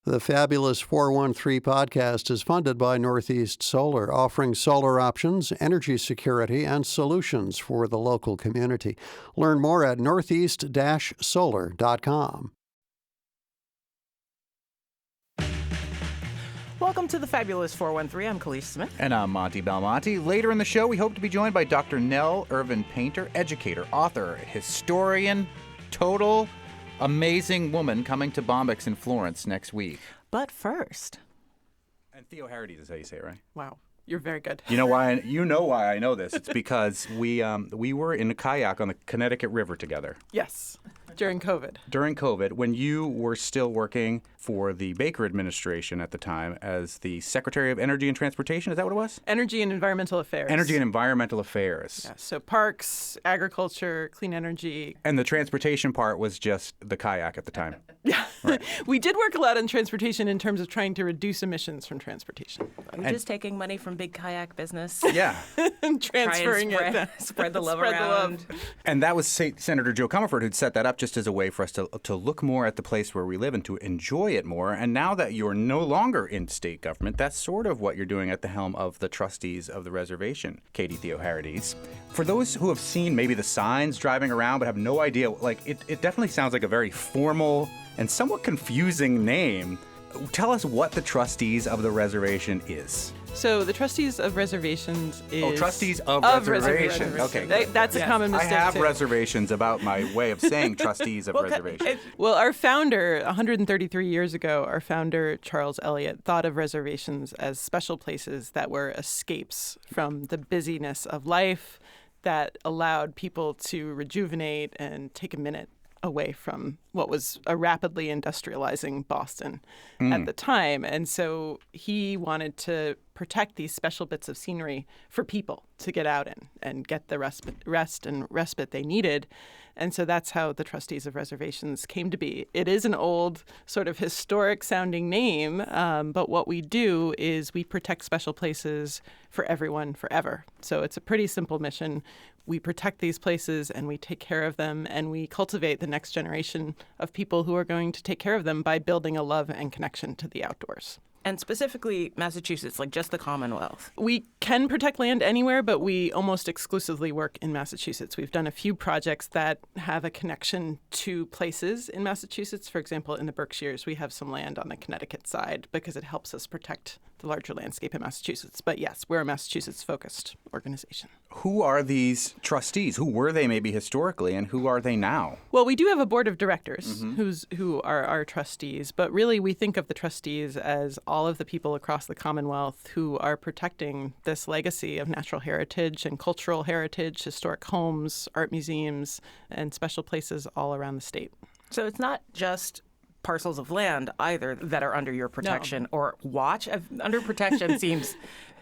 The Fabulous 413 podcast is funded by Northeast Solar, offering solar options, energy security, and solutions for the local community. Learn more at northeast-solar.com. Welcome to the Fabulous 413. I'm Khalees Smith. And I'm Monty Belmonte. Later in the show, we hope to be joined by Dr. Nell Irvin Painter, educator, author, historian, total amazing woman coming to Bombyx in Florence next week. But first... And Theoharities is how you say it, right? Wow. You're very good. You know why? You know why I know this. It's because we were in a kayak on the Connecticut River together. Yes. During COVID. During COVID, when you were still working for the Baker administration at the time as the Secretary of Energy and Transportation. Is that what it was? Energy and Environmental Affairs. Energy and Environmental Affairs. Yeah, so parks, agriculture, clean energy. And the transportation part was just the kayak at the time. Yeah. Right. We did work a lot on transportation in terms of trying to reduce emissions from transportation. We're just taking money from big kayak business. Yeah. And transferring it. Spread the love around. And that was Senator Joe Comerford who'd set that up just as a way for us to look more at the place where we live and to enjoy it more. And now that you're no longer in state government, that's sort of what you're doing at the helm of the Trustees of the Reservation, Katie Theoharities. For those who have seen maybe the signs driving around but have no idea, like it definitely sounds like a very formal and somewhat confusing name. Tell us what the Trustees of the Reservation is. So the Trustees of Reservations is... Oh, Trustees of Reservations. Okay. That's a common mistake, I have too. reservations about my way of saying Trustees of Reservations. Well, our founder, 133 years ago, our founder, Charles Eliot, thought of reservations as special places that were escapes from the busyness of life that allowed people to rejuvenate and take a minute away from what was a rapidly industrializing Boston at the time. And so he wanted to protect these special bits of scenery for people to get out in and get the rest and respite they needed. And so that's how the Trustees of Reservations came to be. It is an old, sort of historic sounding name, but what we do is we protect special places for everyone forever. So it's a pretty simple mission. We protect these places and we take care of them and we cultivate the next generation of people who are going to take care of them by building a love and connection to the outdoors. And specifically Massachusetts, like just the Commonwealth. We can protect land anywhere, but we almost exclusively work in Massachusetts. We've done a few projects that have a connection to places in Massachusetts. For example, in the Berkshires, we have some land on the Connecticut side because it helps us protect the larger landscape in Massachusetts. But yes, we're a Massachusetts-focused organization. Who are these trustees? Who were they maybe historically, and who are they now? Well, we do have a board of directors who are our trustees, but really we think of the trustees as all of the people across the Commonwealth who are protecting this legacy of natural heritage and cultural heritage, historic homes, art museums, and special places all around the state. So it's not just parcels of land either that are under your protection or watch. Under protection seems,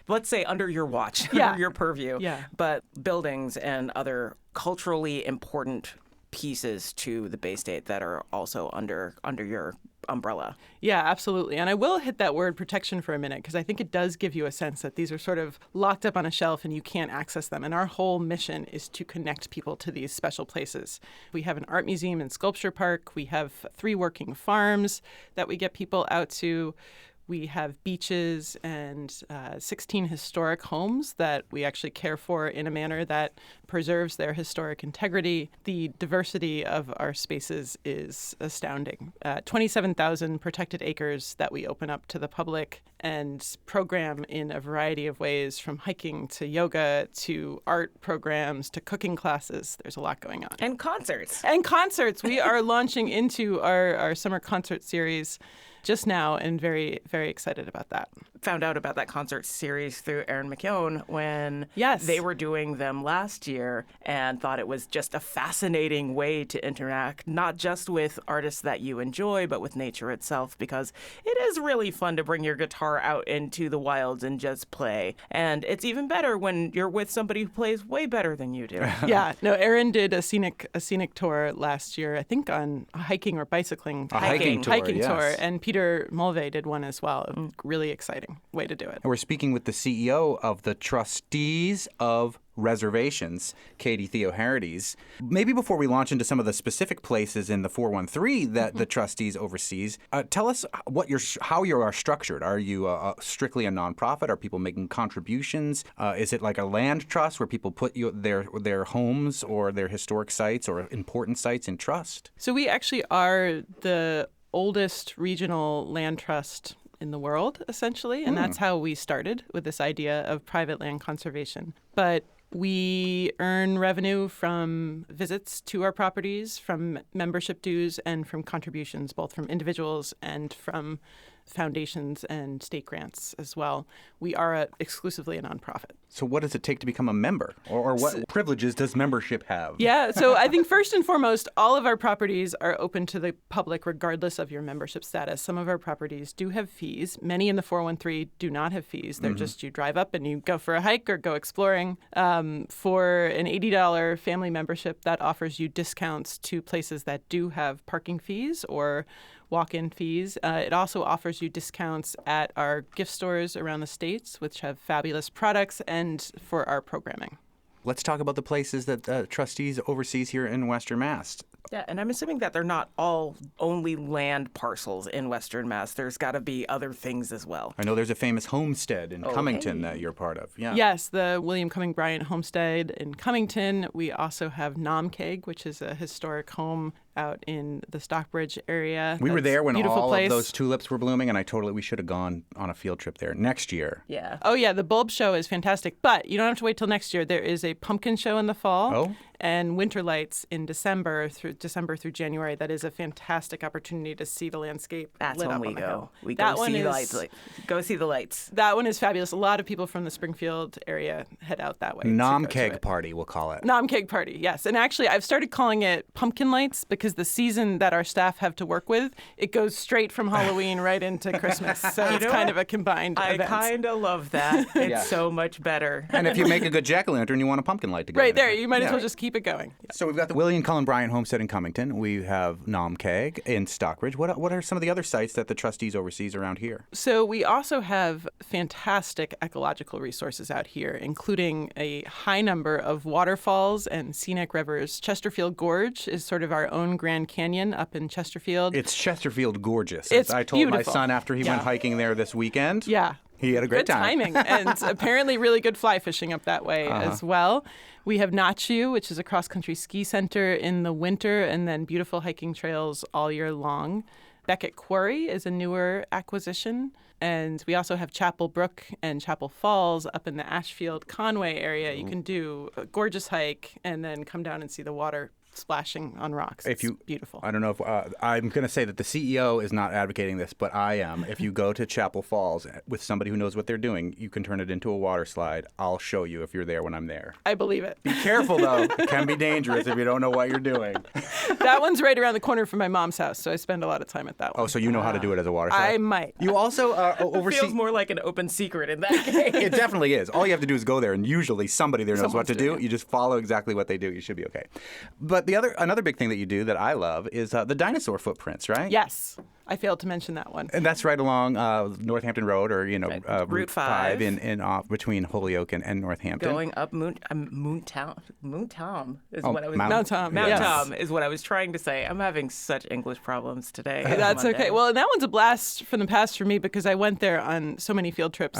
let's say under your watch, under your purview. Yeah. But buildings and other culturally important pieces to the Bay State that are also under your umbrella. Yeah, absolutely. And I will hit that word protection for a minute because I think it does give you a sense that these are sort of locked up on a shelf and you can't access them. And our whole mission is to connect people to these special places. We have an art museum and sculpture park. We have 3 working farms that we get people out to. We have beaches and 16 historic homes that we actually care for in a manner that preserves their historic integrity. The diversity of our spaces is astounding. 27,000 protected acres that we open up to the public and program in a variety of ways, from hiking to yoga to art programs to cooking classes. There's a lot going on. And concerts. And concerts. We are launching into our summer concert series just now, and very, very excited about that. Found out about that concert series through Erin McKeown when they were doing them last year and thought it was just a fascinating way to interact, not just with artists that you enjoy, but with nature itself, because it is really fun to bring your guitar out into the wilds and just play. And it's even better when you're with somebody who plays way better than you do. Yeah, no, Erin did a scenic tour last year, I think on a hiking or bicycling. Hiking tour, and Peter Peter Mulvey did one as well. Really exciting way to do it. And we're speaking with the CEO of the Trustees of Reservations, Katie Theoharities. Maybe before we launch into some of the specific places in the 413 that the trustees oversees, tell us how you are structured. Are you strictly a nonprofit? Are people making contributions? Is it like a land trust where people put their homes or their historic sites or important sites in trust? So we actually are the oldest regional land trust in the world, essentially, and that's how we started with this idea of private land conservation. But we earn revenue from visits to our properties, from membership dues, and from contributions, both from individuals and from foundations and state grants as well. We are exclusively a nonprofit. So what does it take to become a member? Or what privileges does membership have? Yeah, so I think first and foremost, all of our properties are open to the public regardless of your membership status. Some of our properties do have fees. Many in the 413 do not have fees. They're just you drive up and you go for a hike or go exploring. For an $80 family membership, that offers you discounts to places that do have parking fees or walk-in fees. It also offers you discounts at our gift stores around the states, which have fabulous products, and for our programming. Let's talk about the places that Trustees oversees here in Western Mass. Yeah, and I'm assuming that they're not all only land parcels in Western Mass. There's got to be other things as well. I know there's a famous homestead in Cummington that you're part of. Yeah. Yes, the William Cumming Bryant Homestead in Cummington. We also have Namkeg, which is a historic home out in the Stockbridge area. We were there when all place. of those tulips were blooming, and we should have gone on a field trip there next year. Yeah. Oh, yeah, the bulb show is fantastic, but you don't have to wait till next year. There is a pumpkin show in the fall and winter lights in December through January. That is a fantastic opportunity to see the landscape That's lit when up we on the go. hill. We go see the lights. Go see the lights. That one is fabulous. A lot of people from the Springfield area head out that way. Namkeg Party, we'll call it. Namkeg Party, yes. And actually, I've started calling it pumpkin lights because the season that our staff have to work with, it goes straight from Halloween right into Christmas. So it's kind of a combined event. I kind of love that. It's so much better. And if you make a good jack-o'-lantern, you want a pumpkin light to go right in there. You might as well just keep it going. Yeah. So we've got the William Cullen Bryant Homestead in Cummington. We have Namkeg in Stockbridge. What are some of the other sites that the trustees oversees around here? So we also have fantastic ecological resources out here, including a high number of waterfalls and scenic rivers. Chesterfield Gorge is sort of our own Grand Canyon up in Chesterfield. It's Chesterfield gorgeous. It's I told beautiful. my son after he went hiking there this weekend. Yeah. He had a great good timing, and apparently really good fly fishing up that way as well. We have Nachu, which is a cross-country ski center in the winter, and then beautiful hiking trails all year long. Beckett Quarry is a newer acquisition. And we also have Chapel Brook and Chapel Falls up in the Ashfield Conway area. You can do a gorgeous hike and then come down and see the water splashing on rocks. It's beautiful. I don't know if I'm going to say that the CEO is not advocating this, but I am. If you go to Chapel Falls with somebody who knows what they're doing, you can turn it into a water slide. I'll show you if you're there when I'm there. I believe it. Be careful, though. It can be dangerous if you don't know what you're doing. That one's right around the corner from my mom's house, so I spend a lot of time at that one. Oh, so you know how to do it as a water slide? I might. You also oversee... It feels more like an open secret in that case. It definitely is. All you have to do is go there, and usually somebody there knows what to do. You just follow exactly what they do. You should be okay. But another big thing that you do that I love is the dinosaur footprints, right? Yes. I failed to mention that one. And that's right along Northampton Road, or Route 5 in off between Holyoke and Northampton. Going up Moontown is what I was. Mount Tom. Mount Tom is what I was trying to say. I'm having such English problems today. That's okay. Well, and that one's a blast from the past for me because I went there on so many field trips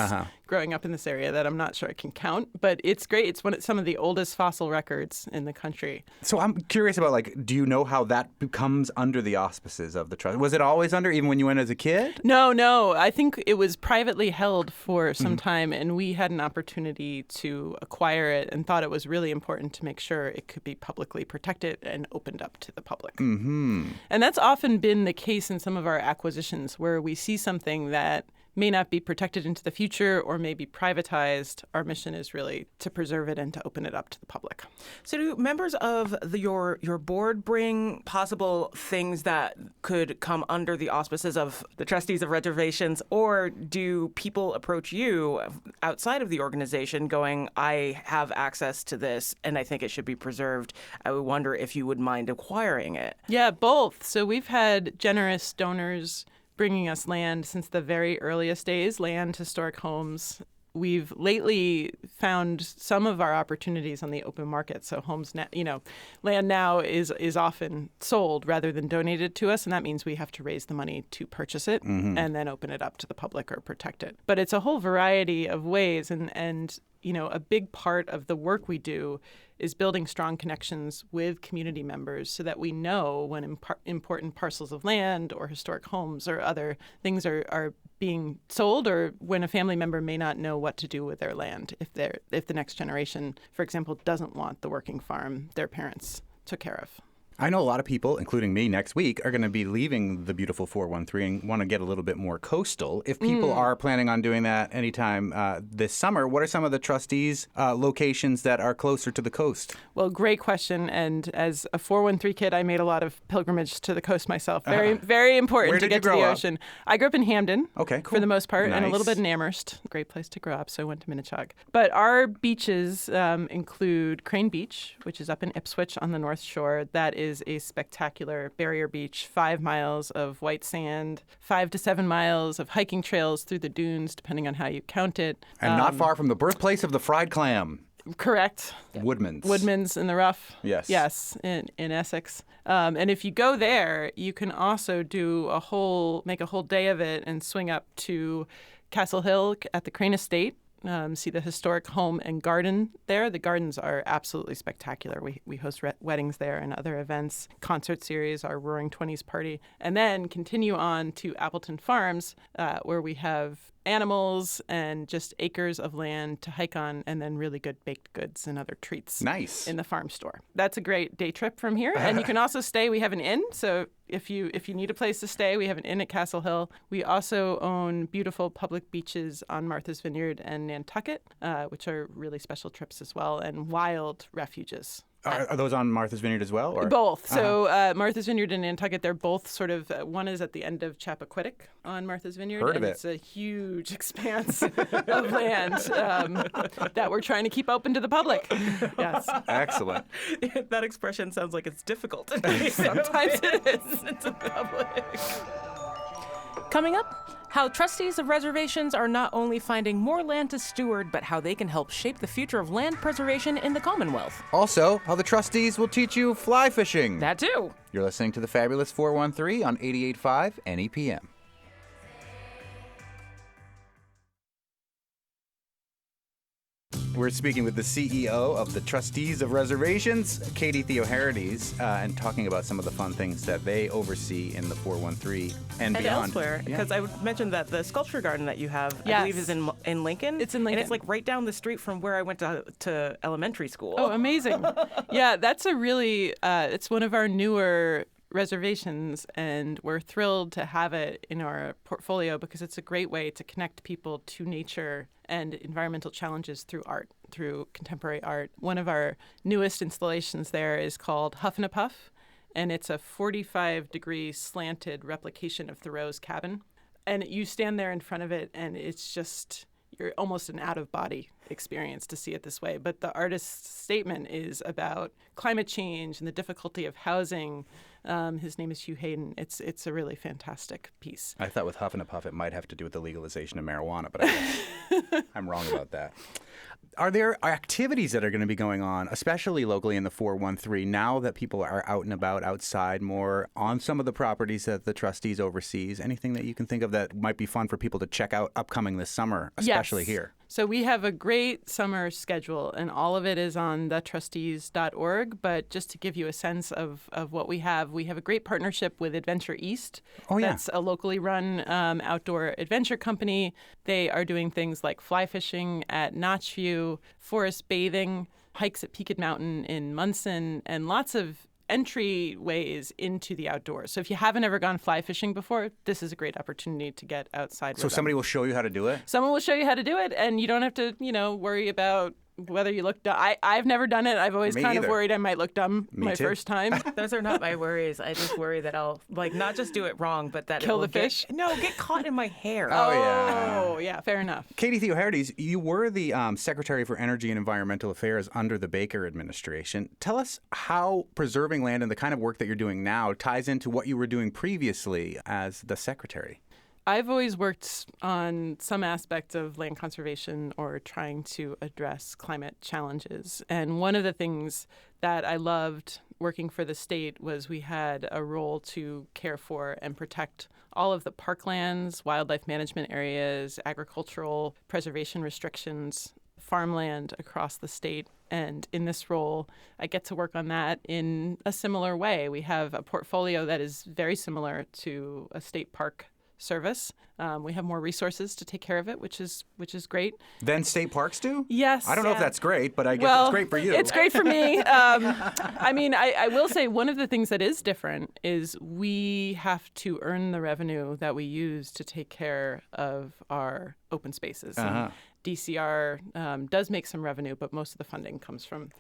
growing up in this area that I'm not sure I can count. But it's great. It's some of the oldest fossil records in the country. So I'm curious about, do you know how that comes under the auspices of the trust? Was it always under, even when you went as a kid? No. I think it was privately held for some time, and we had an opportunity to acquire it and thought it was really important to make sure it could be publicly protected and opened up to the public. Mm-hmm. And that's often been the case in some of our acquisitions where we see something that may not be protected into the future or may be privatized. Our mission is really to preserve it and to open it up to the public. So do members of your board bring possible things that could come under the auspices of the Trustees of Reservations, or do people approach you outside of the organization going, I have access to this and I think it should be preserved. I would wonder if you would mind acquiring it. Yeah, both. So we've had generous donors bringing us land since the very earliest days, land, historic homes. We've lately found some of our opportunities on the open market. So homes now, land now is often sold rather than donated to us. And that means we have to raise the money to purchase it and then open it up to the public or protect it. But it's a whole variety of ways. And a big part of the work we do is building strong connections with community members so that we know when important parcels of land or historic homes or other things are being sold, or when a family member may not know what to do with their land if the next generation, for example, doesn't want the working farm their parents took care of. I know a lot of people, including me, next week are going to be leaving the beautiful 413 and want to get a little bit more coastal. If people are planning on doing that anytime this summer, what are some of the trustees' locations that are closer to the coast? Well, great question. And as a 413 kid, I made a lot of pilgrimage to the coast myself. Very important to get to the ocean. I grew up in Hamden, for the most part, and a little bit in Amherst. Great place to grow up, so I went to Minnechaug. But our beaches include Crane Beach, which is up in Ipswich on the North Shore. That is a spectacular barrier beach, 5 miles of white sand, 5 to 7 miles of hiking trails through the dunes, depending on how you count it. And not far from the birthplace of the fried clam. Correct. Woodman's in the Rough. Yes, in Essex. And if you go there, you can also make a whole day of it and swing up to Castle Hill at the Crane Estate. See the historic home and garden there. The gardens are absolutely spectacular. We host weddings there and other events, concert series, our Roaring 20s party, and then continue on to Appleton Farms, where we have animals and just acres of land to hike on, and then really good baked goods and other treats in the farm store. That's a great day trip from here. And you can also stay. We have an inn, so if you need a place to stay, we have an inn at Castle Hill. We also own beautiful public beaches on Martha's Vineyard and Nantucket, which are really special trips as well, and wild refuges. Are those on Martha's Vineyard as well? Or? Both. So Martha's Vineyard and Nantucket, they're both sort of, one is at the end of Chappaquiddick on Martha's Vineyard. Heard of it. It's a huge expanse of land that we're trying to keep open to the public. Yes. Excellent. That expression sounds like it's difficult. Sometimes it is. To the public. Coming up, how trustees of reservations are not only finding more land to steward, but how they can help shape the future of land preservation in the Commonwealth. Also, how the trustees will teach you fly fishing. That too. You're listening to the Fabulous 413 on 88.5 NEPM. We're speaking with the CEO of the Trustees of Reservations, Katie Theoharities, and talking about some of the fun things that they oversee in the 413 and beyond. And elsewhere, because I would mention that the sculpture garden that you have, I believe, is in Lincoln. It's in Lincoln. And it's like right down the street from where I went to elementary school. Oh, amazing. Yeah, that's a really, it's one of our newer reservations, and we're thrilled to have it in our portfolio because it's a great way to connect people to nature and environmental challenges through art, through contemporary art. One of our newest installations there is called Huff and a Puff, and it's a 45-degree slanted replication of Thoreau's cabin. And you stand there in front of it, and it's just, you're almost an out-of-body experience to see it this way. But the artist's statement is about climate change and the difficulty of housing. His name is Hugh Hayden. It's a really fantastic piece. I thought with Huff and a Puff it might have to do with the legalization of marijuana, but I'm wrong about that. Are there activities that are going to be going on, especially locally in the 413, now that people are out and about outside more on some of the properties that the trustees oversees? Anything that you can think of that might be fun for people to check out upcoming this summer, especially here? So we have a great summer schedule, and all of it is on thetrustees.org. But just to give you a sense of what we have a great partnership with Adventure East. Oh, yeah. That's a locally run outdoor adventure company. They are doing things like fly fishing at Notchview, forest bathing, hikes at Peaked Mountain in Munson, and lots of entryways into the outdoors. So if you haven't ever gone fly fishing before, this is a great opportunity to get outside. So somebody will show you how to do it? Someone will show you how to do it, and you don't have to, worry about whether you look dumb. I've never done it. I've always kind of worried I might look dumb first time. Those are not my worries. I just worry that I'll, not just do it wrong, but that kill the fish? Get caught in my hair. Oh, yeah, fair enough. Katie Theoharities, you were the Secretary for Energy and Environmental Affairs under the Baker administration. Tell us how preserving land and the kind of work that you're doing now ties into what you were doing previously as the Secretary. I've always worked on some aspect of land conservation or trying to address climate challenges. And one of the things that I loved working for the state was we had a role to care for and protect all of the parklands, wildlife management areas, agricultural preservation restrictions, farmland across the state. And in this role, I get to work on that in a similar way. We have a portfolio that is very similar to a state park service. We have more resources to take care of it, which is great. Than state parks do? Yes. I don't know if that's great, but I guess it's great for you. It's great for me. I mean, I will say one of the things that is different is we have to earn the revenue that we use to take care of our open spaces. Uh-huh. DCR does make some revenue, but most of the funding comes from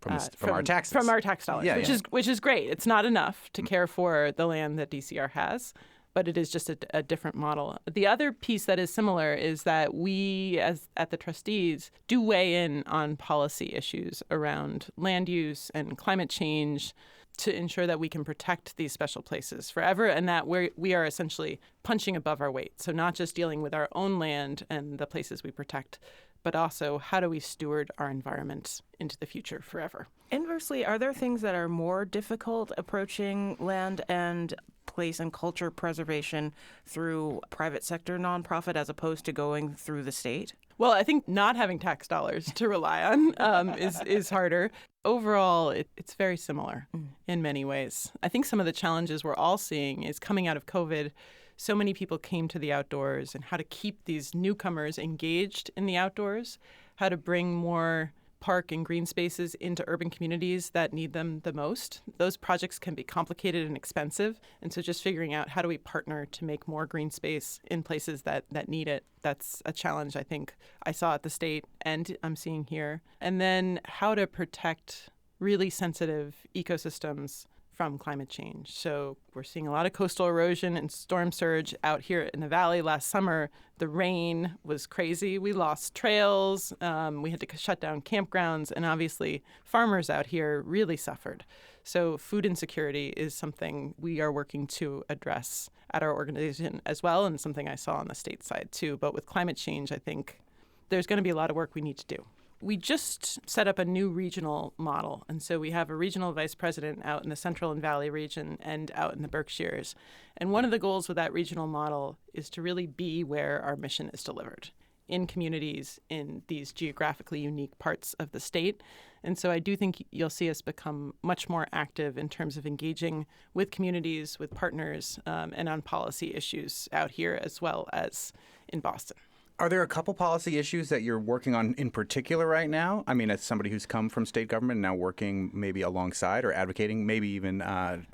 our taxes. From our tax dollars, which is great. It's not enough to care for the land that DCR has, but it is just a different model. The other piece that is similar is that we, as at the Trustees, do weigh in on policy issues around land use and climate change to ensure that we can protect these special places forever, and that we are essentially punching above our weight. So not just dealing with our own land and the places we protect, but also how do we steward our environment into the future forever. Inversely, are there things that are more difficult approaching land and place and culture preservation through private sector nonprofit as opposed to going through the state? Well, I think not having tax dollars to rely on is harder. Overall, it's very similar in many ways. I think some of the challenges we're all seeing is coming out of COVID. So many people came to the outdoors, and how to keep these newcomers engaged in the outdoors, how to bring more park and green spaces into urban communities that need them the most. Those projects can be complicated and expensive. And so just figuring out how do we partner to make more green space in places that need it, that's a challenge I think I saw at the state and I'm seeing here. And then how to protect really sensitive ecosystems from climate change. So we're seeing a lot of coastal erosion and storm surge out here in the valley. Last summer, the rain was crazy. We lost trails. We had to shut down campgrounds. And obviously, farmers out here really suffered. So food insecurity is something we are working to address at our organization as well, and something I saw on the state side too. But with climate change, I think there's going to be a lot of work we need to do. We just set up a new regional model. And so we have a regional vice president out in the Central and Valley region and out in the Berkshires. And one of the goals with that regional model is to really be where our mission is delivered, in communities in these geographically unique parts of the state. And so I do think you'll see us become much more active in terms of engaging with communities, with partners, and on policy issues out here as well as in Boston. Are there a couple policy issues that you're working on in particular right now? I mean, as somebody who's come from state government and now working maybe alongside or advocating, maybe even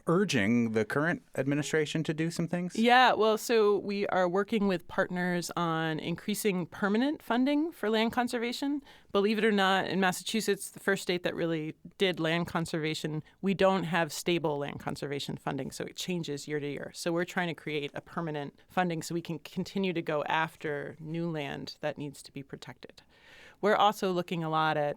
urging the current administration to do some things? Yeah, well, so we are working with partners on increasing permanent funding for land conservation. Believe it or not, in Massachusetts, the first state that really did land conservation, we don't have stable land conservation funding, so it changes year to year. So we're trying to create a permanent funding so we can continue to go after new land that needs to be protected. We're also looking a lot at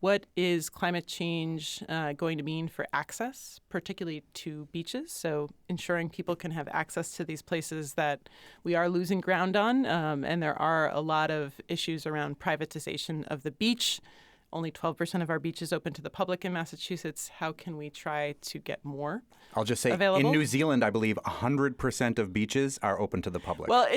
what is climate change going to mean for access, particularly to beaches? So ensuring people can have access to these places that we are losing ground on. And there are a lot of issues around privatization of the beach. Only 12% of our beaches open to the public in Massachusetts. How can we try to get more I'll just say, available? In New Zealand, I believe 100% of beaches are open to the public. Well,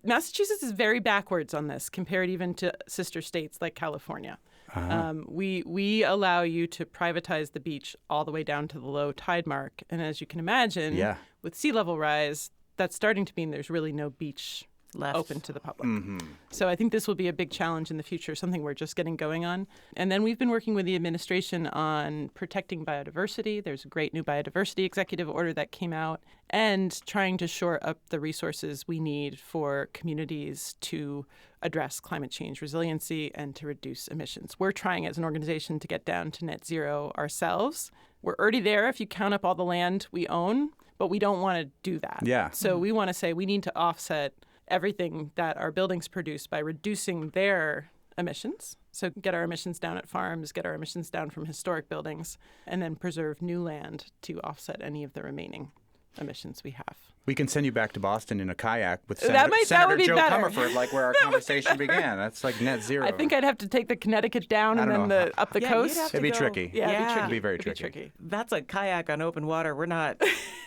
Massachusetts is very backwards on this compared even to sister states like California. Uh-huh. We allow you to privatize the beach all the way down to the low tide mark. And as you can imagine, with sea level rise, that's starting to mean there's really no beach left open to the public. Mm-hmm. So I think this will be a big challenge in the future, something we're just getting going on. And then we've been working with the administration on protecting biodiversity. There's a great new biodiversity executive order that came out, and trying to shore up the resources we need for communities to address climate change resiliency and to reduce emissions. We're trying as an organization to get down to net zero ourselves. We're already there if you count up all the land we own, but we don't want to do that. Yeah. So we want to say we need to offset everything that our buildings produce by reducing their emissions. So get our emissions down at farms, get our emissions down from historic buildings, and then preserve new land to offset any of the remaining emissions we have. We can send you back to Boston in a kayak with that Senator would be Joe better. Comerford, like where our conversation began. That's like net zero. I think I'd have to take the Connecticut down and then up the coast. It'd be tricky. Yeah, It'd be very tricky. It'd be tricky. That's a kayak on open water. We're not.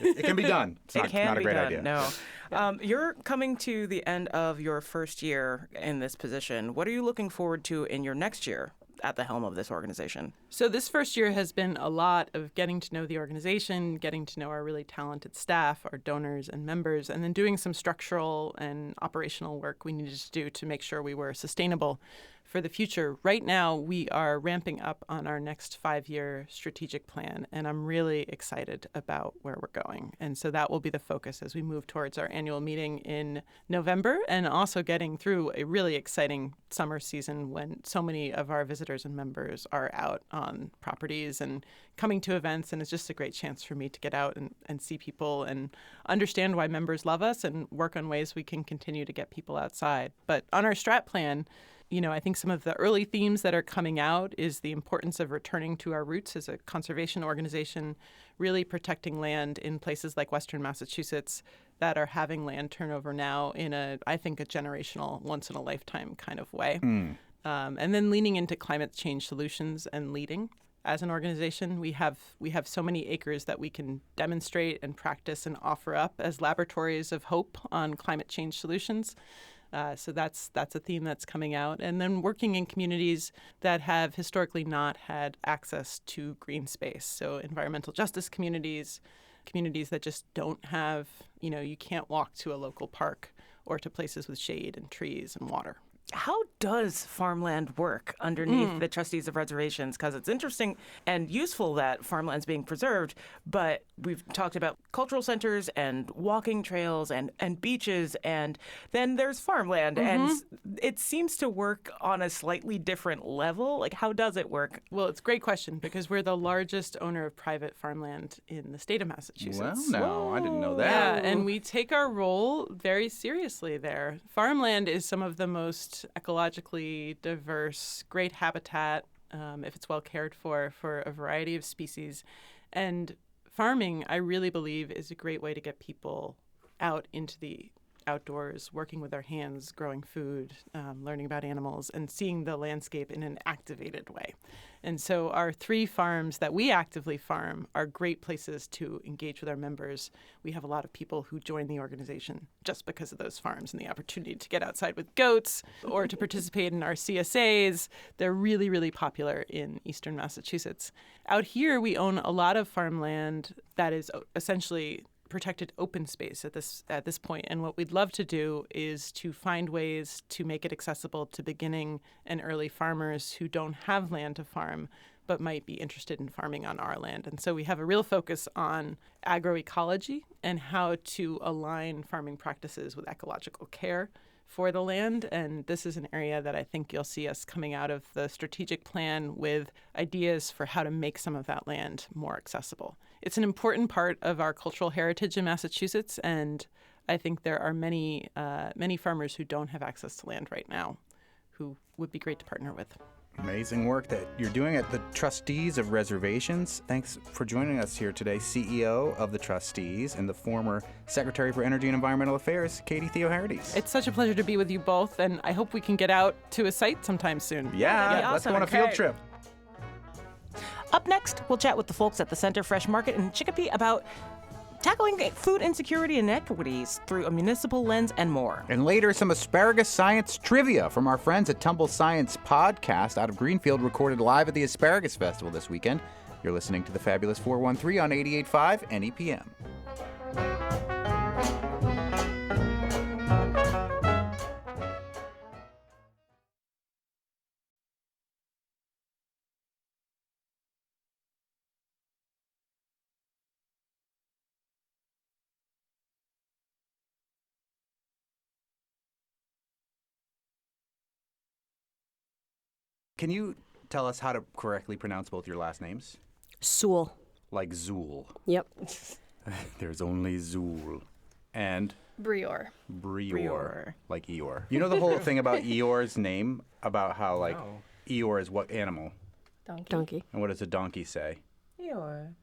It can be done. It's It can not a be great done. idea. No. You're coming to the end of your first year in this position. What are you looking forward to in your next year at the helm of this organization? So this first year has been a lot of getting to know the organization, getting to know our really talented staff, our donors and members, and then doing some structural and operational work we needed to do to make sure we were sustainable for the future. Right now, we are ramping up on our next 5-year strategic plan, and I'm really excited about where we're going. And so that will be the focus as we move towards our annual meeting in November, and also getting through a really exciting summer season when so many of our visitors and members are out on properties and coming to events. And it's just a great chance for me to get out and see people and understand why members love us and work on ways we can continue to get people outside. But on our strat plan, I think some of the early themes that are coming out is the importance of returning to our roots as a conservation organization, really protecting land in places like Western Massachusetts that are having land turnover now in I think, a generational, once-in-a-lifetime kind of way. And then leaning into climate change solutions and leading. As an organization, we have so many acres that we can demonstrate and practice and offer up as laboratories of hope on climate change solutions. So that's a theme that's coming out. And then working in communities that have historically not had access to green space. So environmental justice communities that just don't have, you can't walk to a local park or to places with shade and trees and water. How does farmland work underneath the Trustees of Reservations? Because it's interesting and useful that farmland's being preserved, but we've talked about cultural centers and walking trails and beaches, and then there's farmland, and it seems to work on a slightly different level. Like, how does it work? Well, it's a great question because we're the largest owner of private farmland in the state of Massachusetts. Well, no, I didn't know that. Yeah, and we take our role very seriously there. Farmland is some of the most ecologically diverse, great habitat, if it's well cared for a variety of species. And farming, I really believe, is a great way to get people out into the outdoors, working with their hands, growing food, learning about animals, and seeing the landscape in an activated way. And so our 3 farms that we actively farm are great places to engage with our members. We have a lot of people who join the organization just because of those farms and the opportunity to get outside with goats or to participate in our CSAs. They're really, really popular in eastern Massachusetts. Out here, we own a lot of farmland that is essentially protected open space at this point. And what we'd love to do is to find ways to make it accessible to beginning and early farmers who don't have land to farm but might be interested in farming on our land. And so we have a real focus on agroecology and how to align farming practices with ecological care for the land. And this is an area that I think you'll see us coming out of the strategic plan with ideas for how to make some of that land more accessible. It's an important part of our cultural heritage in Massachusetts, and I think there are many farmers who don't have access to land right now who would be great to partner with. Amazing work that you're doing at the Trustees of Reservations. Thanks for joining us here today, CEO of the Trustees and the former Secretary for Energy and Environmental Affairs, Katie Theoharities. It's such a pleasure to be with you both, and I hope we can get out to a site sometime soon. Yeah, let's go on a field trip. Up next, we'll chat with the folks at the Center Fresh Market in Chicopee about tackling food insecurity and inequities through a municipal lens and more. And later, some asparagus science trivia from our friends at Tumble Science Podcast out of Greenfield, recorded live at the Asparagus Festival this weekend. You're listening to the Fabulous 413 on 88.5 NEPM. Can you tell us how to correctly pronounce both your last names? Sewell. Like Zool. Yep. There's only Zool. And? Brior. Brior. Like Eeyore. You know the whole thing about Eeyore's name? About how, like, Eeyore is what animal? Donkey. And what does a donkey say? Eeyore.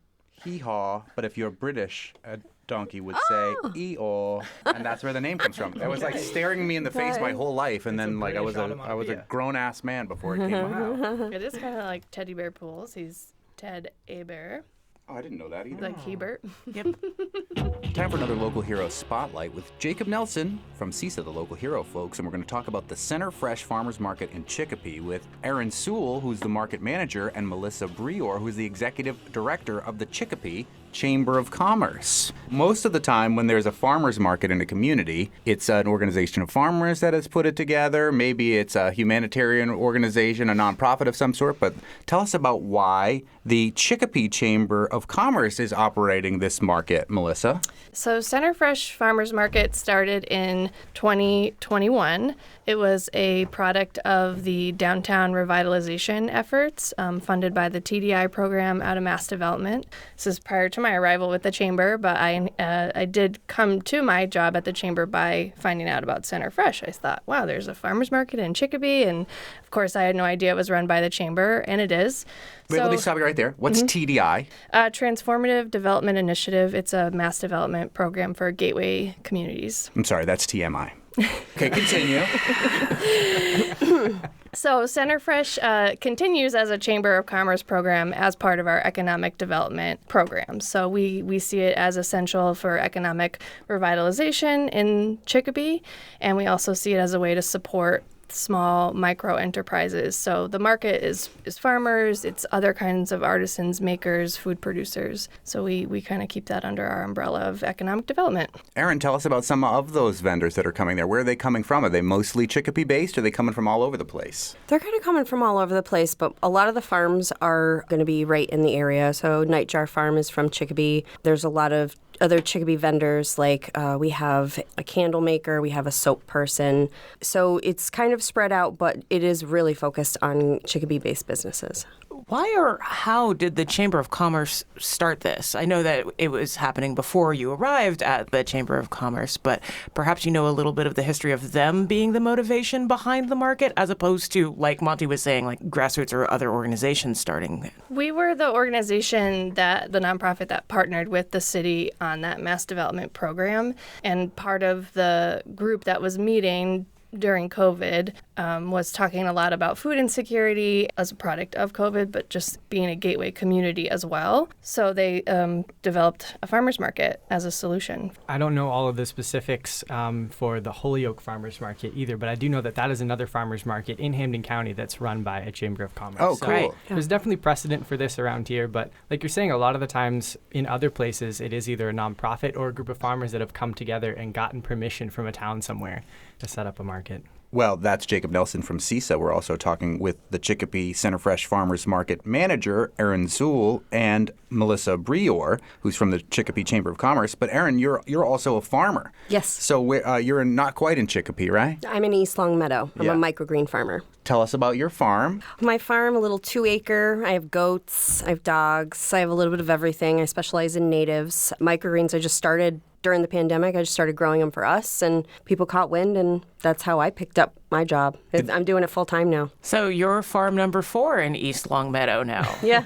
Hee-haw. But if you're British, a donkey would say "ee-aw," and that's where the name comes from. It was like staring me in the face my whole life, and then like I was a grown-ass man before it came out. It is kind of like teddy bear pools. He's Ted Aber. Oh, I didn't know that either. Like Hebert. Yep. Time for another local hero spotlight with Jacob Nelson from CISA, the local hero folks, and we're going to talk about the Center Fresh Farmers Market in Chicopee with Aaron Sewell, who's the market manager, and Melissa Brior, who's the executive director of the Chicopee Chamber of Commerce. Most of the time when there's a farmers market in a community, it's an organization of farmers that has put it together. Maybe it's a humanitarian organization, a nonprofit of some sort. But tell us about why the Chicopee Chamber of Commerce is operating this market, Melissa. So Center Fresh Farmers Market started in 2021. It was a product of the downtown revitalization efforts funded by the TDI program out of Mass Development. This is prior to my arrival with the Chamber, but I did come to my job at the Chamber by finding out about Center Fresh. I thought, wow, there's a farmers market in Chicopee, and of course I had no idea it was run by the Chamber, and it is. Wait, let me stop you right there. What's TDI? Transformative Development Initiative. It's a mass development program for gateway communities. I'm sorry, that's TMI. Okay, continue. So Center Fresh continues as a Chamber of Commerce program as part of our economic development program. So we see it as essential for economic revitalization in Chicopee, and we also see it as a way to support small micro enterprises. So the market is farmers, it's other kinds of artisans, makers, food producers. So we kind of keep that under our umbrella of economic development. Aaron, tell us about some of those vendors that are coming there. Where are they coming from? Are they mostly Chicopee based? Or are they coming from all over the place? They're kind of coming from all over the place, but a lot of the farms are going to be right in the area. So Nightjar Farm is from Chicopee. There's a lot of other Chicopee vendors, like we have a candle maker, we have a soap person. So it's kind of spread out, but it is really focused on Chicopee-based businesses. Why or how did the Chamber of Commerce start this? I know that it was happening before you arrived at the Chamber of Commerce, but perhaps you know a little bit of the history of them being the motivation behind the market, as opposed to, like Monty was saying, like grassroots or other organizations starting. We were the organization the nonprofit that partnered with the city on that mass development program, and part of the group that was meeting during COVID was talking a lot about food insecurity as a product of COVID, but just being a gateway community as well. So they developed a farmers market as a solution. I don't know all of the specifics for the Holyoke Farmers Market either, but I do know that is another farmers market in Hampden County that's run by a Chamber of Commerce. Oh, cool. So there's definitely precedent for this around here, but like you're saying, a lot of the times in other places, it is either a nonprofit or a group of farmers that have come together and gotten permission from a town somewhere to set up a market. Well, that's Jacob Nelson from CISA. We're also talking with the Chicopee Center Fresh Farmers Market manager, Aaron Sewell, and Melissa Brior, who's from the Chicopee Chamber of Commerce. But Aaron, you're also a farmer. Yes. So you're not quite in Chicopee, right? I'm in East Long Meadow. I'm a microgreen farmer. Tell us about your farm. My farm, a little 2-acre. I have goats, I have dogs, I have a little bit of everything. I specialize in natives. Microgreens I just started during the pandemic. I just started growing them for us, and people caught wind, and that's how I picked up my job. I'm doing it full time now. So you're farm number 4 in East Long Meadow now. Yeah.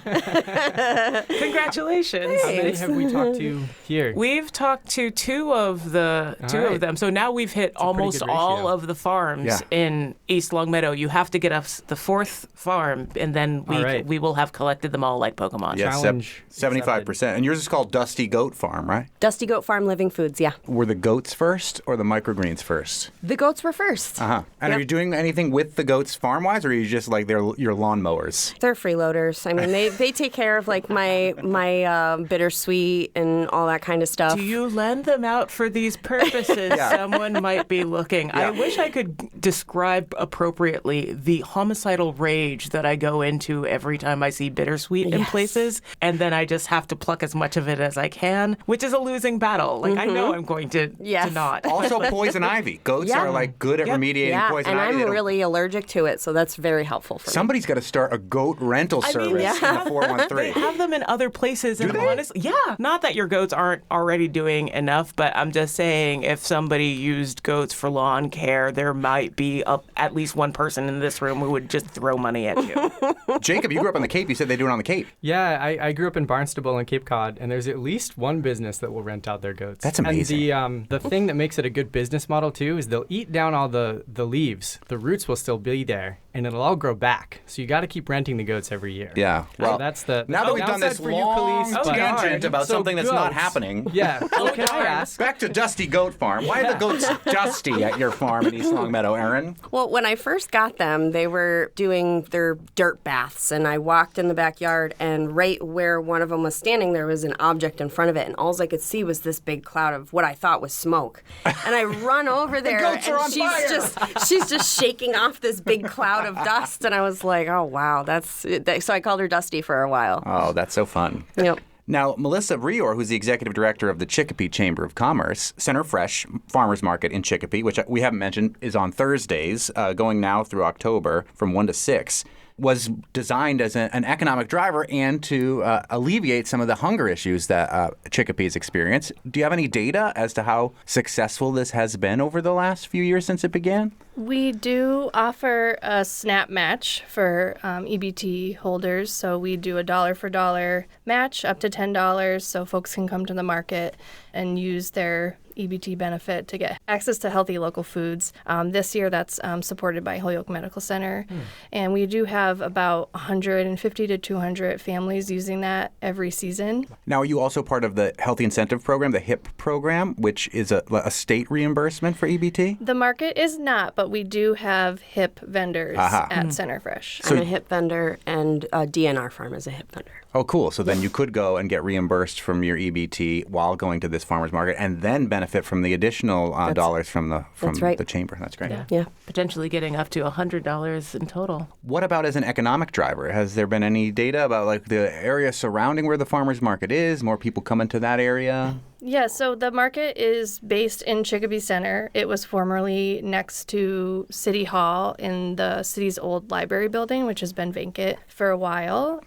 Congratulations. How many have we talked to here? We've talked to two of them. So now we've hit almost all of the farms in East Long Meadow. You have to get us the 4th farm, and then we will have collected them all like Pokemon. Yes, Challenge 75%. And yours is called Dusty Goat Farm, right? Dusty Goat Farm Living Foods, yeah. Were the goats first or the microgreens first? The goats were first. Uh-huh. And are you doing anything with the goats farm-wise, or are you just like your lawnmowers? They're freeloaders. I mean, they take care of like my bittersweet and all that kind of stuff. Do you lend them out for these purposes? Someone might be looking. I wish I could describe appropriately the homicidal rage that I go into every time I see bittersweet in places, and then I just have to pluck as much of it as I can, which is a losing battle. Like I know I'm going to not. Also poison ivy. Goats are like good at remediating poison And I'm really allergic to it, so that's very helpful for me. Somebody's got to start a goat rental service in the 413. They have them in other places. Do they? Honestly, yeah. Not that your goats aren't already doing enough, but I'm just saying if somebody used goats for lawn care, there might be at least one person in this room who would just throw money at you. Jacob, you grew up on the Cape. You said they do it on the Cape. Yeah, I grew up in Barnstable and Cape Cod, and there's at least one business that will rent out their goats. That's amazing. And the thing that makes it a good business model, too, is they'll eat down all the leaves. The roots will still be there, and it'll all grow back. So you got to keep renting the goats every year. Yeah. Well, so that's the now that we've done this long tangent about something that's not happening. Yeah. So can I ask? Back to Dusty Goat Farm. Why are the goats dusty at your farm in East Longmeadow, Erin? Well, when I first got them, they were doing their dirt baths, and I walked in the backyard, and right where one of them was standing, there was an object in front of it, and all I could see was this big cloud of what I thought was smoke. And I run over there, goats are on and she's just shaking off this big cloud of dust, and I was like, oh, wow, so I called her Dusty for a while. Oh, that's so fun. Yep. Now, Melissa Brior, who's the executive director of the Chicopee Chamber of Commerce, Center Fresh Farmers Market in Chicopee, which we haven't mentioned is on Thursdays, going now through October from 1 to 6, was designed as an economic driver and to alleviate some of the hunger issues that Chicopee's experienced. Do you have any data as to how successful this has been over the last few years since it began? We do offer a SNAP match for EBT holders. So we do a dollar for dollar match up to $10 so folks can come to the market and use their EBT benefit to get access to healthy local foods. This year, that's supported by Holyoke Medical Center. And we do have about 150 to 200 families using that every season. Now, are you also part of the Healthy Incentive Program, the HIP program, which is a state reimbursement for EBT? The market is not, but we do have HIP vendors at Center Fresh. I'm a HIP vendor, and DNR Farm is a HIP vendor. Oh, cool. So then you could go and get reimbursed from your EBT while going to this farmer's market and then benefit from the additional dollars from the chamber. That's great. Yeah. Potentially getting up to $100 in total. What about as an economic driver? Has there been any data about like the area surrounding where the farmer's market is, more people coming to that area? Yeah, so the market is based in Chicopee Center. It was formerly next to City Hall in the city's old library building, which has been vacant for a while.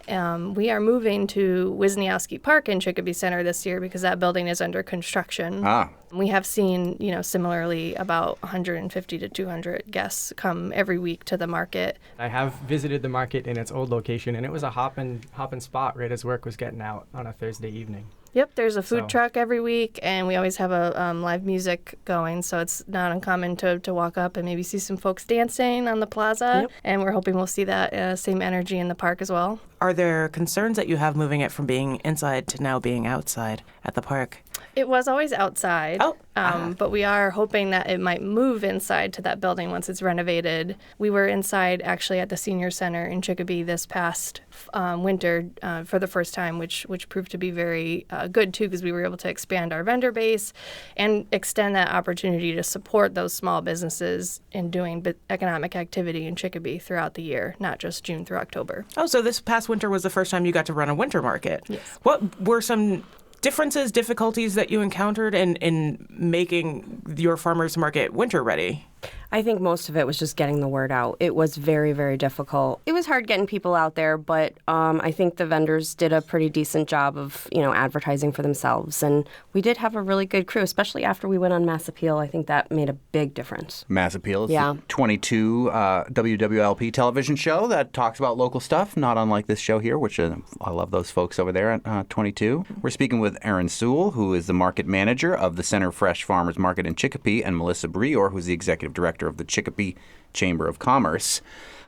We are moving to Wisniewski Park in Chicopee Center this year because that building is under construction. We have seen, similarly about 150 to 200 guests come every week to the market. I have visited the market in its old location, and it was a hopping spot right as work was getting out on a Thursday evening. Yep, there's a food truck every week, and we always have a live music going, so it's not uncommon to walk up and maybe see some folks dancing on the plaza, and we're hoping we'll see that same energy in the park as well. Are there concerns that you have moving it from being inside to now being outside at the park? It was always outside, but we are hoping that it might move inside to that building once it's renovated. We were inside actually at the Senior Center in Chicopee this past winter for the first time, which proved to be very good too, because we were able to expand our vendor base and extend that opportunity to support those small businesses in doing economic activity in Chicopee throughout the year, not just June through October. Oh, so this past winter was the first time you got to run a winter market. Yes. What were some difficulties that you encountered in making your farmers market winter ready? I think most of it was just getting the word out. It was very, very difficult. It was hard getting people out there, but I think the vendors did a pretty decent job of, advertising for themselves. And we did have a really good crew, especially after we went on Mass Appeal. I think that made a big difference. Mass Appeal is the 22 WWLP television show that talks about local stuff, not unlike this show here, which I love those folks over there at 22. We're speaking with Erin Sewell, who is the market manager of the Center Fresh Farmers Market in Chicopee, and Melissa Brior, who's the executive director of the Chicopee Chamber of Commerce.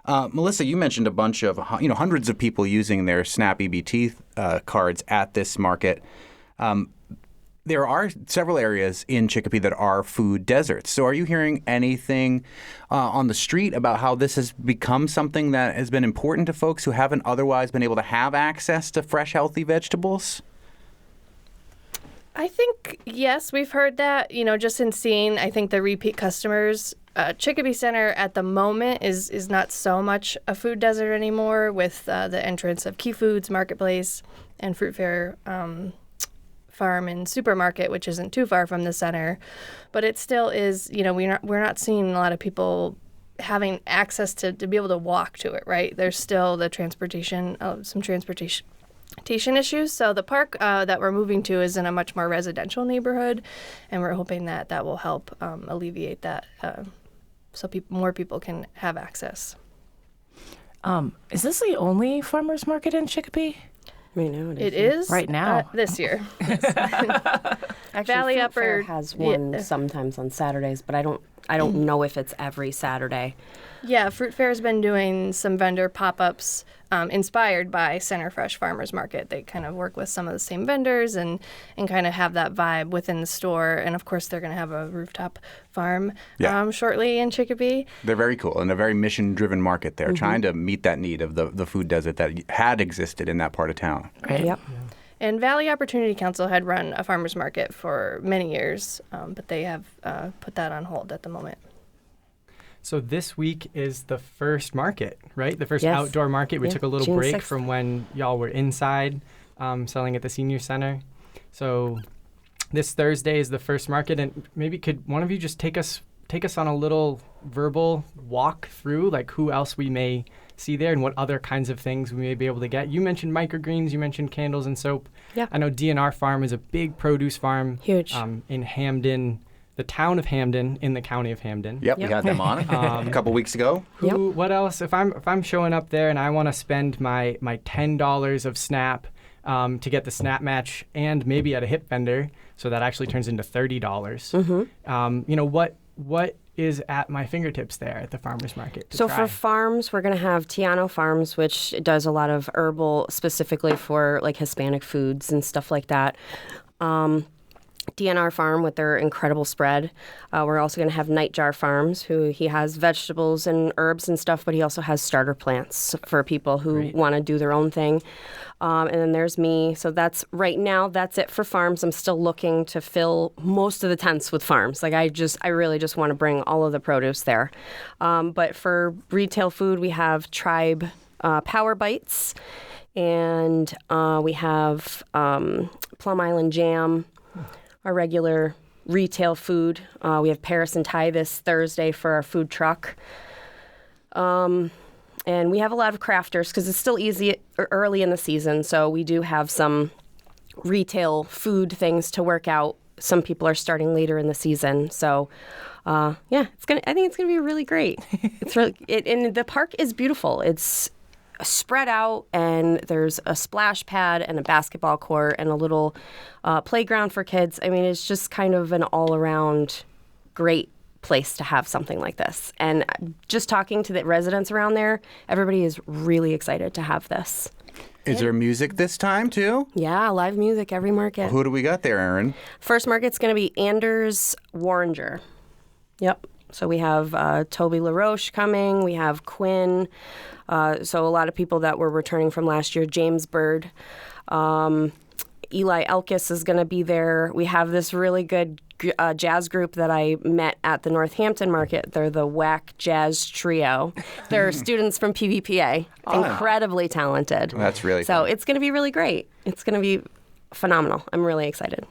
Melissa, you mentioned a bunch of, hundreds of people using their SNAP EBT cards at this market. There are several areas in Chicopee that are food deserts. So are you hearing anything on the street about how this has become something that has been important to folks who haven't otherwise been able to have access to fresh, healthy vegetables? I think, yes, we've heard that, just in seeing, I think, the repeat customers. Chicopee Center at the moment is not so much a food desert anymore with the entrance of Key Foods, Marketplace, and Fruit Fair Farm and Supermarket, which isn't too far from the center. But it still is, we're not seeing a lot of people having access to be able to walk to it, right? There's still the some transportation issues. So the park that we're moving to is in a much more residential neighborhood, and we're hoping that will help alleviate that so more people can have access. Is this the only farmers market in Chicopee? Right now it is. Right now. This year. Actually, Valley Fruit Upper Fair has one sometimes on Saturdays, but I don't know if it's every Saturday. Yeah, Fruit Fair has been doing some vendor pop-ups inspired by Center Fresh Farmers Market. They kind of work with some of the same vendors and kind of have that vibe within the store. And, of course, they're going to have a rooftop farm shortly in Chicopee. They're very cool and a very mission-driven market. They're trying to meet that need of the food desert that had existed in that part of town. Right. Yep. Yeah. And Valley Opportunity Council had run a farmers market for many years, but they have put that on hold at the moment. So this week is the first market, right? The first Yes. outdoor market. We took a little June break 6th. from when y'all were inside selling at the senior center. So this Thursday is the first market, and maybe could one of you just take us on a little verbal walk through, like who else we may see there and what other kinds of things we may be able to get. You mentioned microgreens, you mentioned candles and soap. Yeah. I know DNR Farm is a big produce farm. Huge. In Hamden, the town of Hamden, in the county of Hamden. Yep, we had them on a couple weeks ago. What else? If I'm showing up there and I want to spend my $10 of SNAP to get the SNAP match and maybe at a hip vendor, so that actually turns into $30. What is at my fingertips there at the farmers market? So for farms, we're going to have Tiano Farms, which does a lot of herbal, specifically for like Hispanic foods and stuff like that. DNR Farm with their incredible spread. We're also going to have Nightjar Farms, he has vegetables and herbs and stuff, but he also has starter plants for people who want to do their own thing. And then there's me. So that's it for farms. I'm still looking to fill most of the tents with farms. Like I really just want to bring all of the produce there. But for retail food, we have Tribe Power Bites, and we have Plum Island Jam, our regular retail food. We have Paris and Thai this Thursday for our food truck. And we have a lot of crafters because it's still early in the season. So we do have some retail food things to work out. Some people are starting later in the season. So, I think it's gonna be really great. And the park is beautiful. It's spread out, and there's a splash pad and a basketball court and a little playground for kids. I mean, it's just kind of an all-around great place to have something like this. And just talking to the residents around there, everybody is really excited to have this. Is there music this time, too? Yeah, live music every market. Who do we got there, Erin? First market's going to be Anders Warringer. Yep. So we have Toby LaRoche coming. We have Quinn. So a lot of people that were returning from last year. James Bird. Eli Elkis is going to be there. We have this really good jazz group that I met at the Northampton market. They're the Whack Jazz Trio. They're students from PVPA. Incredibly talented. That's really So fun. it's going to be really great. It's going to be phenomenal. I'm really excited.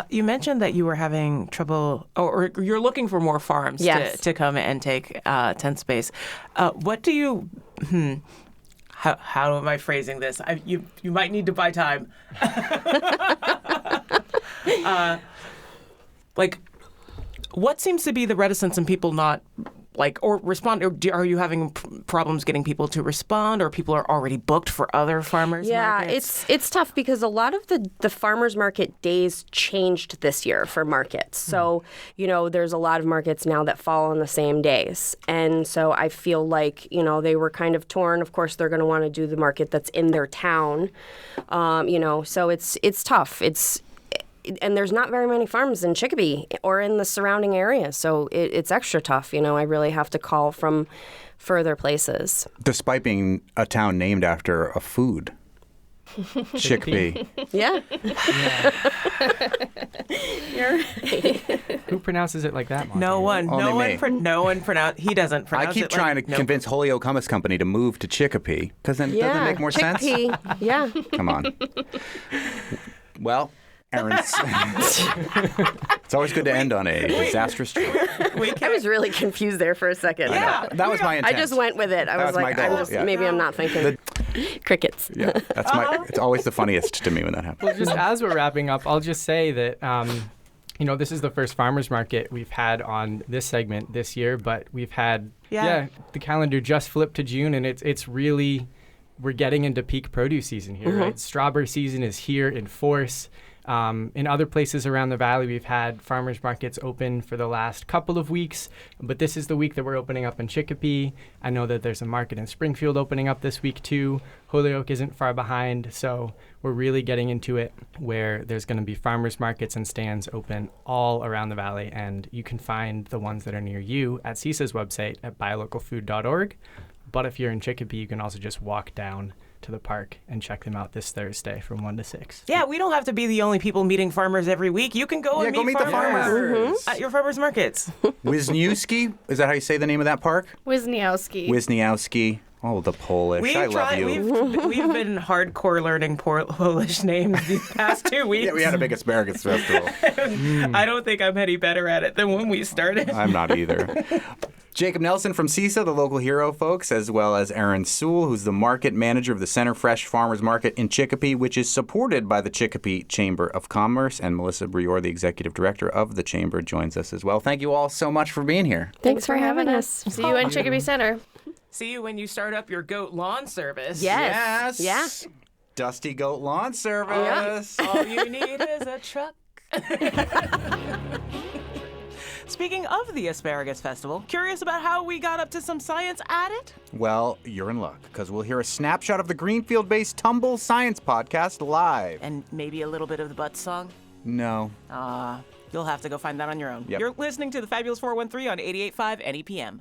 You mentioned that you were having trouble, or you're looking for more farms to come and take tent space. What do you... How am I phrasing this? You might need to buy time. What seems to be the reticence in people not or respond? Or are you having problems getting people to respond, or people are already booked for other farmers markets? It's tough because a lot of the farmers market days changed this year for markets. So, there's a lot of markets now that fall on the same days. And so I feel like, they were kind of torn. Of course, they're going to want to do the market that's in their town. So it's tough. And there's not very many farms in Chicopee or in the surrounding area, so it's extra tough. I really have to call from further places. Despite being a town named after a food. Chicopee. Yeah. You're right. Who pronounces it like that, Monty? No one. Only me. No one pronounce. He doesn't pronounce it. I keep trying to convince Holyoke Hummus Company to move to Chicopee, because then doesn't it make more sense? Yeah. Come on. Well, Aaron's. It's always good to end on a disastrous joke. I was really confused there for a second. Yeah, that was my intent. I just went with it. I was like, maybe I'm not thinking. Crickets. Yeah, it's always the funniest to me when that happens. Well, just as we're wrapping up, I'll just say that, this is the first farmers market we've had on this segment this year, but we've had, the calendar just flipped to June, and it's really, we're getting into peak produce season here, right? Strawberry season is here in force. In other places around the valley, we've had farmers markets open for the last couple of weeks, but this is the week that we're opening up in Chicopee. I know that there's a market in Springfield opening up this week too. Holyoke isn't far behind, so we're really getting into it where there's going to be farmers markets and stands open all around the valley, and you can find the ones that are near you at CISA's website at buylocalfood.org. But if you're in Chicopee, you can also just walk down to the park and check them out this Thursday from 1 to 6. Yeah, we don't have to be the only people meeting farmers every week. You can go and meet the farmers at your farmers markets. Wisniewski, is that how you say the name of that park? Wisniewski. Oh, the Polish. I love you. We've been hardcore learning Polish names these past 2 weeks. Yeah, we had a big asparagus festival. I don't think I'm any better at it than when we started. I'm not either. Jacob Nelson from CISA, the local hero folks, as well as Aaron Sewell, who's the market manager of the Center Fresh Farmers Market in Chicopee, which is supported by the Chicopee Chamber of Commerce. And Melissa Brior, the executive director of the chamber, joins us as well. Thank you all so much for being here. Thanks for having us. See you in Chicopee Center. See you when you start up your goat lawn service. Yes. Yeah. Dusty goat lawn service. Yeah. All you need is a truck. Speaking of the Asparagus Festival, curious about how we got up to some science at it? Well, you're in luck, because we'll hear a snapshot of the Greenfield-based Tumble Science Podcast live. And maybe a little bit of the Butts song? No. You'll have to go find that on your own. Yep. You're listening to the Fabulous 413 on 88.5 NEPM.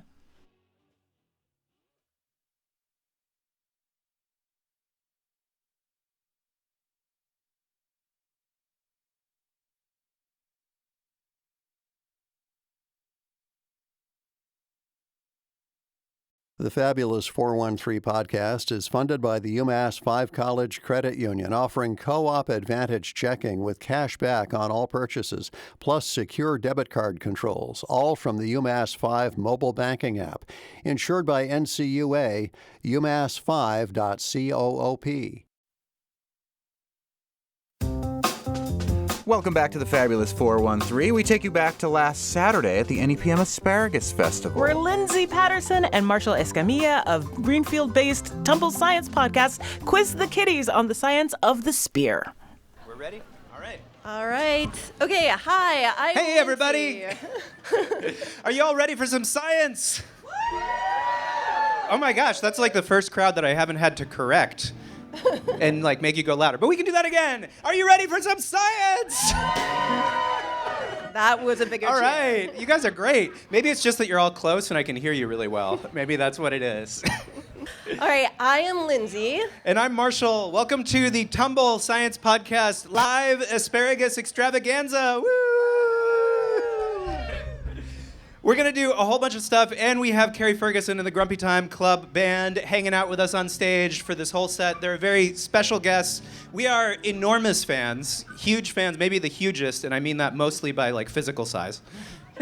The Fabulous 413 podcast is funded by the UMass 5 College Credit Union, offering co-op advantage checking with cash back on all purchases, plus secure debit card controls, all from the UMass 5 mobile banking app. Insured by NCUA, umass5.coop. Welcome back to the Fabulous 413. We take you back to last Saturday at the NEPM Asparagus Festival. Where Lindsay Patterson and Marshall Escamilla of Greenfield-based Tumble Science Podcast quiz the kiddies on the science of the spear. We're ready? All right. All right. Okay, hi. Hey, everybody. Are you all ready for some science? Oh my gosh, that's like the first crowd that I haven't had to correct. And make you go louder. But we can do that again. Are you ready for some science? That was a bigger All right. You guys are great. Maybe it's just that you're all close and I can hear you really well. Maybe that's what it is. All right, I am Lindsay. And I'm Marshall. Welcome to the Tumble Science Podcast Live Asparagus Extravaganza. Woo! We're going to do a whole bunch of stuff, and we have Carrie Ferguson and the Grumpy Time Club Band hanging out with us on stage for this whole set. They're very special guests. We are enormous fans, huge fans, maybe the hugest, and I mean that mostly by physical size.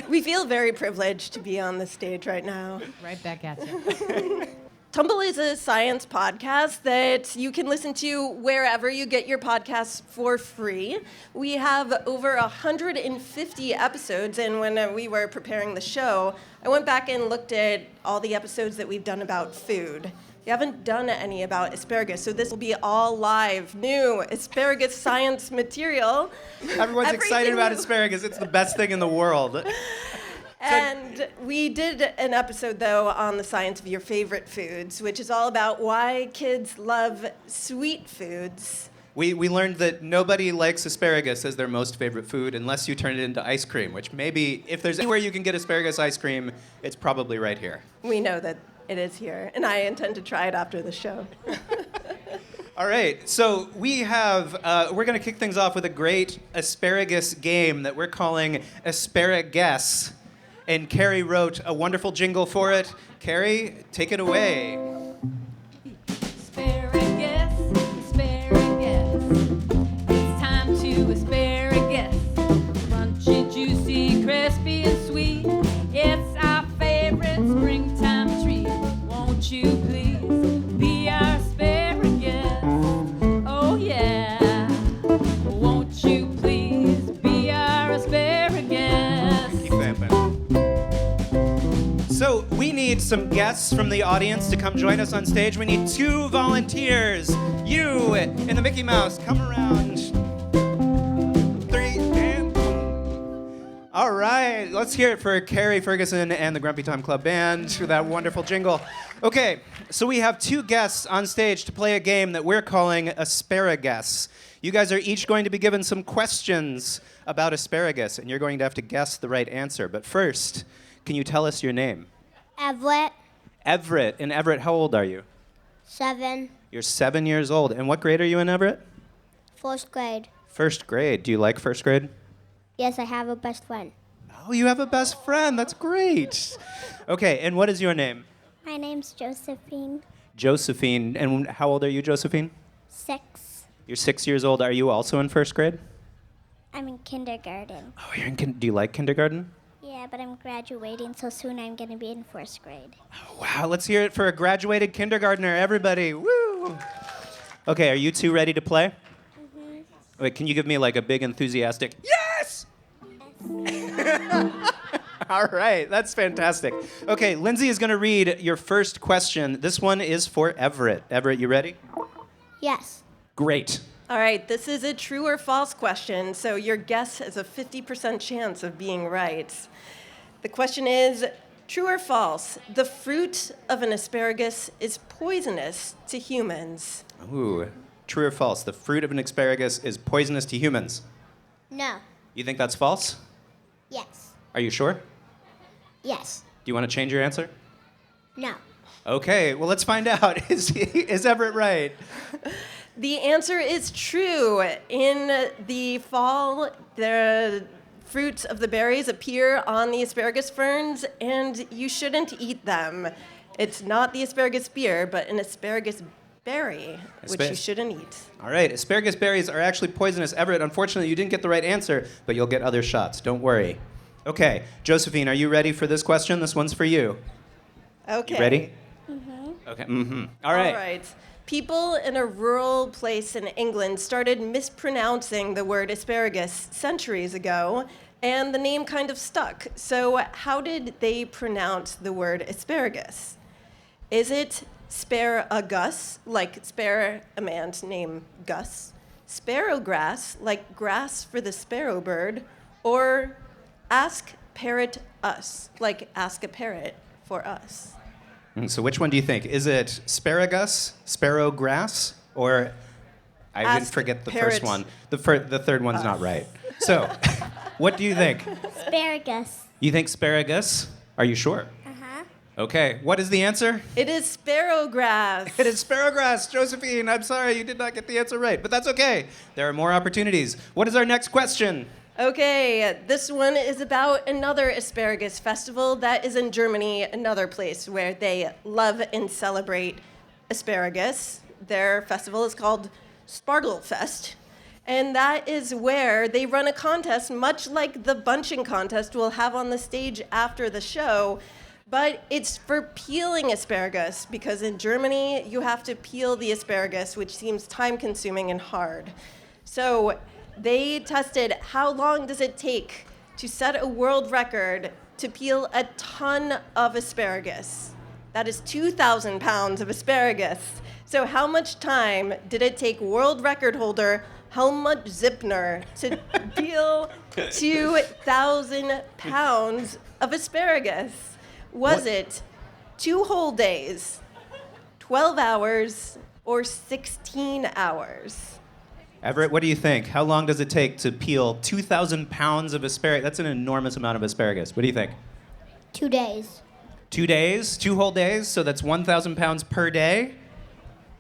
We feel very privileged to be on the stage right now. Right back at you. Tumble is a science podcast that you can listen to wherever you get your podcasts for free. We have over 150 episodes, and when we were preparing the show, I went back and looked at all the episodes that we've done about food. We haven't done any about asparagus, so this will be all live, new asparagus science material. Everyone's excited about asparagus. It's the best thing in the world. And we did an episode, though, on the science of your favorite foods, which is all about why kids love sweet foods. We learned that nobody likes asparagus as their most favorite food unless you turn it into ice cream, which maybe if there's anywhere you can get asparagus ice cream, it's probably right here. We know that it is here, and I intend to try it after the show. All right, so we're going to kick things off with a great asparagus game that we're calling Asparagus. And Carrie wrote a wonderful jingle for it. Carrie, take it away. Asparagus, asparagus. It's time to asparagus. springtime tree. Won't you please be our asparagus? Oh yeah. Won't you please be our asparagus? Keep vamping. So we need some guests from the audience to come join us on stage. We need 2 volunteers. You and the Mickey Mouse, come around. 3 and all right, let's hear it for Carrie Ferguson and the Grumpy Time Club Band with that wonderful jingle. Okay, so we have 2 guests on stage to play a game that we're calling Asparagus. You guys are each going to be given some questions about asparagus, and you're going to have to guess the right answer. But first, can you tell us your name? Everett, Everett. And Everett, how old are you? 7, You're 7 years old. And what grade are you in, Everett? 1st grade. 1st grade. Do you like 1st grade? Yes, I have a best friend. Oh, you have a best friend. That's great. Okay, and what is your name? My name's Josephine. Josephine. And how old are you, Josephine? 6. You're 6 years old. Are you also in 1st grade? I'm in kindergarten. Oh, you're in do you like kindergarten? Yeah, but I'm graduating, so soon I'm going to be in 1st grade. Oh, wow, let's hear it for a graduated kindergartner, everybody. Woo! Okay, are you 2 ready to play? Mm-hmm. Wait, can you give me like a big enthusiastic yes? All right, that's fantastic. Okay, Lindsay is going to read your first question. This one is for Everett. Everett, you ready? Yes. Great. All right, this is a true or false question, so your guess has a 50% chance of being right. The question is, true or false, the fruit of an asparagus is poisonous to humans? Ooh, true or false, the fruit of an asparagus is poisonous to humans? No. You think that's false? Yes. Are you sure? Yes. Do you want to change your answer? No. Okay, well, let's find out. Is Everett right? The answer is true. In the fall, the fruits of the berries appear on the asparagus ferns, and you shouldn't eat them. It's not the asparagus beer, but an asparagus berry, which you shouldn't eat. All right, asparagus berries are actually poisonous. Everett, unfortunately, you didn't get the right answer, but you'll get other shots. Don't worry. Okay, Josephine, are you ready for this question? This one's for you. Okay. You ready? Mm-hmm. Okay, mm-hmm. All right. All right. People in a rural place in England started mispronouncing the word asparagus centuries ago, and the name kind of stuck. So how did they pronounce the word asparagus? Is it sparagus, like spare a man's name Gus, sparrowgrass, like grass for the sparrow bird, or ask parrot us, like ask a parrot for us? So which one do you think? Is it asparagus, sparrowgrass, or I didn't forget the first one. The third one's not right. So, what do you think? Asparagus. You think asparagus? Are you sure? Uh-huh. Okay. What is the answer? It is sparrowgrass. It is sparrowgrass, Josephine. I'm sorry you did not get the answer right, but that's okay. There are more opportunities. What is our next question? Okay, this one is about another asparagus festival that is in Germany, another place where they love and celebrate asparagus. Their festival is called Spargelfest, and that is where they run a contest, much like the bunching contest we'll have on the stage after the show, but it's for peeling asparagus, because in Germany, you have to peel the asparagus, which seems time-consuming and hard. So they tested how long does it take to set a world record to peel a ton of asparagus. That is 2,000 pounds of asparagus. So how much time did it take world record holder Helmut Zippner to peel 2,000 pounds of asparagus? Was it 2 whole days, 12 hours, or 16 hours? Everett, what do you think? How long does it take to peel 2,000 pounds of asparagus? That's an enormous amount of asparagus. What do you think? 2 days. 2 days? 2 whole days? So that's 1,000 pounds per day?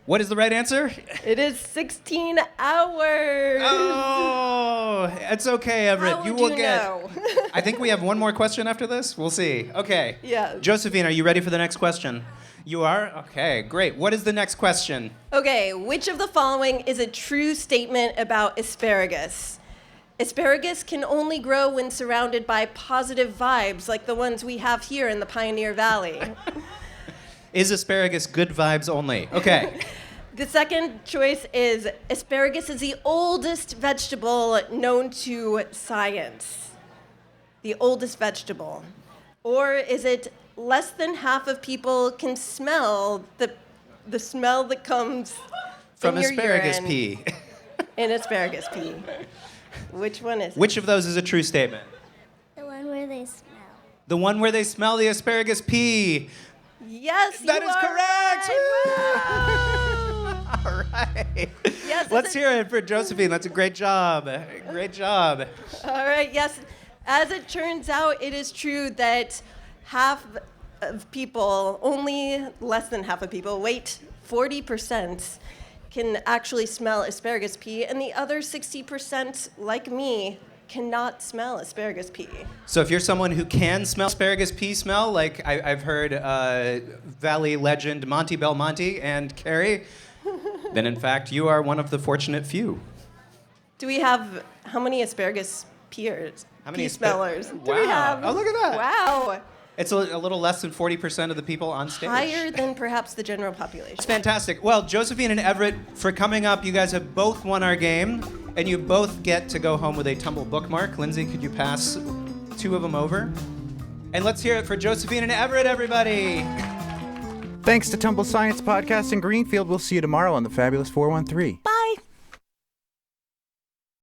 What is the right answer? It is 16 hours. Oh, it's okay, Everett. How you would will you get. know? I think we have one more question after this. We'll see. Okay. Yeah. Josephine, are you ready for the next question? You are? Okay, great. What is the next question? Okay, which of the following is a true statement about asparagus? Asparagus can only grow when surrounded by positive vibes like the ones we have here in the Pioneer Valley. Is asparagus good vibes only? Okay. The second choice is asparagus is the oldest vegetable known to science. The oldest vegetable. Or is it less than half of people can smell the smell that comes from in your asparagus urine pee? In asparagus pee. Which one is it? Which of those is a true statement? The one where they smell. The one where they smell the asparagus pee. Yes, That is correct. All right. Yes, Let's hear it for Josephine. That's a great job. Great job. All right, yes. As it turns out, it is true that half of people, only less than half of people, 40%, can actually smell asparagus pee, and the other 60%, like me, cannot smell asparagus pee. So if you're someone who can smell asparagus pee smell, like I've heard Valley legend Monty Belmonte and Carrie, then in fact you are one of the fortunate few. Do we have, how many asparagus peers? How many smellers? Wow. Do we have? Oh, look at that. Wow. It's a little less than 40% of the people on stage. Higher than perhaps the general population. It's fantastic. Well, Josephine and Everett, for coming up, you guys have both won our game, and you both get to go home with a Tumble bookmark. Lindsay, could you pass 2 of them over? And let's hear it for Josephine and Everett, everybody. Thanks to Tumble Science Podcast in Greenfield. We'll see you tomorrow on the Fabulous 413. Bye.